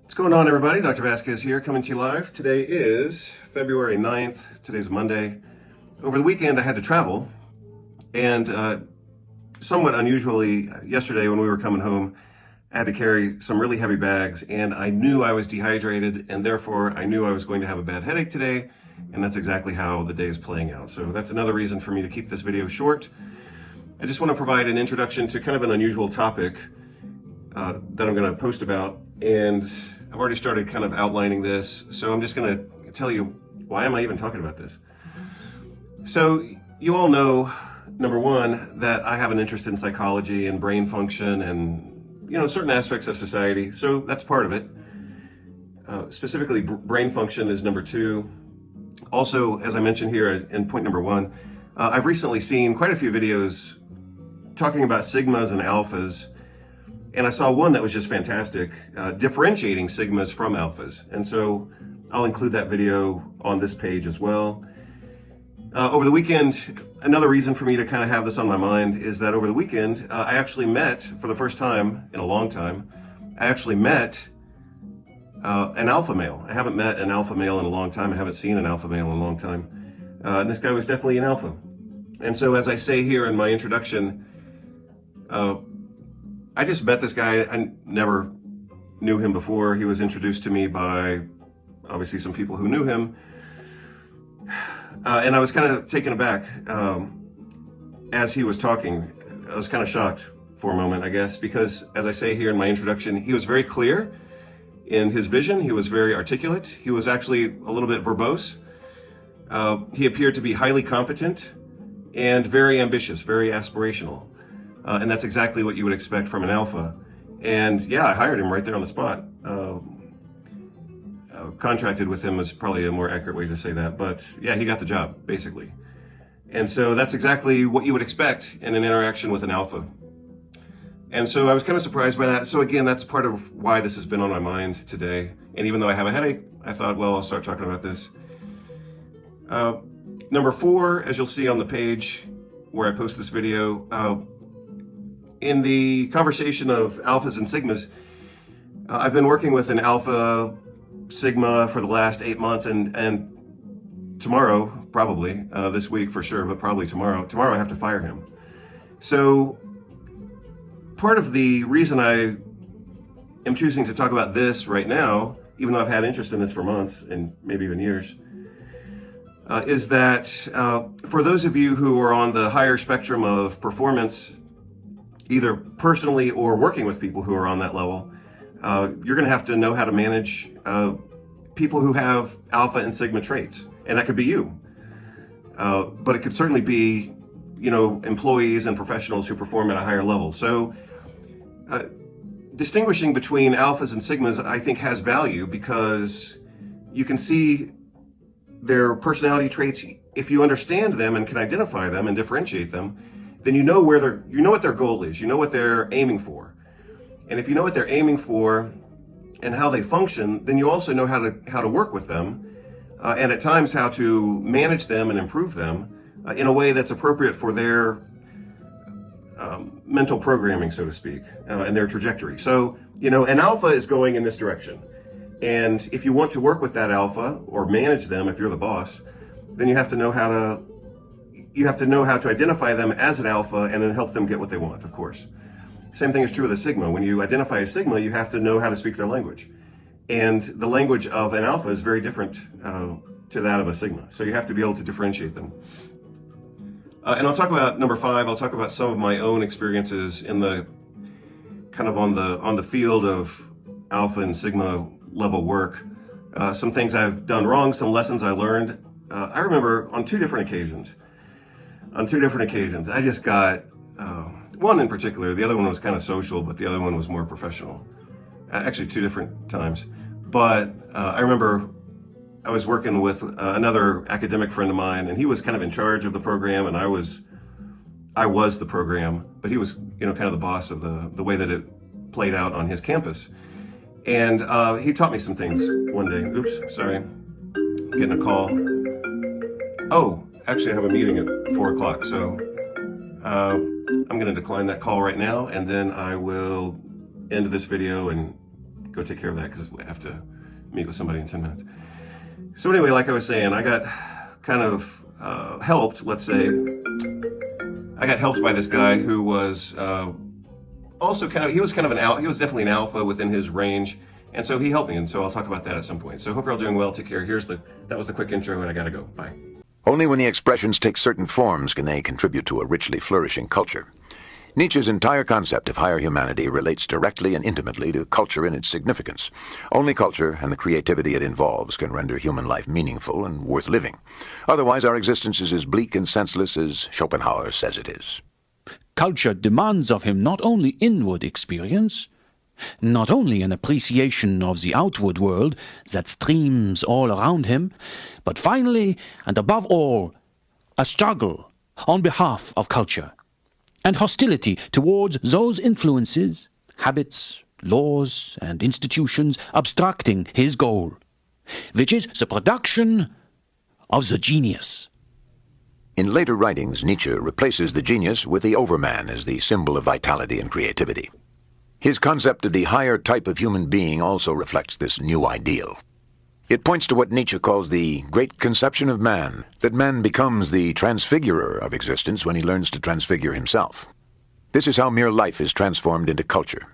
What's going on, everybody? Dr. Vasquez here, coming to you live. Today is February 9th. Today's Monday. Over the weekend, I had to travel, and somewhat unusually, yesterday when we were coming home, I had to carry some really heavy bags, and I knew I was dehydrated, and therefore I knew I was going to have a bad headache today, and that's exactly how the day is playing out. So that's another reason for me to keep this video short. I just want to provide an introduction to kind of an unusual topic that I'm going to post about, and I've already started kind of outlining this, so I'm just going to tell you, why am I even talking about this? So you all know, number one, that I have an interest in psychology and brain function and, certain aspects of society, so that's part of it. Specifically, brain function is number two. Also, as I mentioned here in point number one, I've recently seen quite a few videos talking about sigmas and alphas. And I saw one that was just fantastic, differentiating sigmas from alphas. And so I'll include that video on this page as well. Over the weekend, another reason for me to kind of have this on my mind is that over the weekend, I actually met, for the first time in a long time, I actually met an alpha male. I haven't met an alpha male in a long time. I haven't seen an alpha male in a long time. And this guy was definitely an alpha. And so as I say here in my introduction, I just met this guy. I never knew him before. He was introduced to me by obviously some people who knew him. And I was kind of taken aback as he was talking. I was kind of shocked for a moment, I guess, because as I say here in my introduction, he was very clear in his vision. He was very articulate. He was actually a little bit verbose. He appeared to be highly competent and very ambitious, very aspirational. And that's exactly what you would expect from an alpha. And yeah, I hired him right there on the spot. Contracted with him is probably a more accurate way to say that, but yeah, he got the job, basically. And so that's exactly what you would expect in an interaction with an alpha. And so I was kind of surprised by that. So again, that's part of why this has been on my mind today. And even though I have a headache, I thought, well, I'll start talking about this. Number four, as you'll see on the page where I post this video, in the conversation of alphas and sigmas, I've been working with an alpha sigma for the last 8 months, and tomorrow, probably, this week for sure, but probably tomorrow I have to fire him. So part of the reason I am choosing to talk about this right now, even though I've had interest in this for months and maybe even years, is that for those of you who are on the higher spectrum of performance, either personally or working with people who are on that level, you're going to have to know how to manage people who have alpha and sigma traits. And that could be you. But it could certainly be, employees and professionals who perform at a higher level. So distinguishing between alphas and sigmas, I think, has value because you can see their personality traits. If you understand them and can identify them and differentiate them, then you know what their goal is, you know what they're aiming for. And if you know what they're aiming for and how they function, then you also know how to work with them, and at times how to manage them and improve them in a way that's appropriate for their mental programming, so to speak, and their trajectory. So, an alpha is going in this direction. And if you want to work with that alpha or manage them, if you're the boss, then you have to know how to identify them as an alpha and then help them get what they want, of course. Same thing is true with a sigma. When you identify a sigma, you have to know how to speak their language. And the language of an alpha is very different to that of a sigma. So you have to be able to differentiate them. And I'll talk about number five. I'll talk about some of my own experiences in the kind of on the field of alpha and sigma level work. Some things I've done wrong, some lessons I learned. I remember on two different occasions, I just got, one in particular, the other one was kind of social, but the other one was more professional. Actually, two different times. But I remember I was working with another academic friend of mine, and he was kind of in charge of the program, and I was the program, but he was, kind of the boss of the way that it played out on his campus. And he taught me some things one day. Oops, sorry. Getting a call. Oh, actually I have a meeting at 4 o'clock, so I'm going to decline that call right now, and then I will end this video and go take care of that because I have to meet with somebody in 10 minutes. So anyway, like I was saying, I got kind of helped, let's say. I got helped by this guy who was also he was definitely an alpha within his range. And so he helped me, and so I'll talk about that at some point. So hope you're all doing well. Take care. That was the quick intro, and I gotta go. Bye. Only when the expressions take certain forms can they contribute to a richly flourishing culture. Nietzsche's entire concept of higher humanity relates directly and intimately to culture and its significance. Only culture and the creativity it involves can render human life meaningful and worth living. Otherwise, our existence is as bleak and senseless as Schopenhauer says it is. Culture demands of him not only inward experience, not only an appreciation of the outward world that streams all around him, but finally, and above all, a struggle on behalf of culture, and hostility towards those influences, habits, laws, and institutions obstructing his goal, which is the production of the genius. In later writings, Nietzsche replaces the genius with the overman as the symbol of vitality and creativity. His concept of the higher type of human being also reflects this new ideal. It points to what Nietzsche calls the great conception of man, that man becomes the transfigurer of existence when he learns to transfigure himself. This is how mere life is transformed into culture,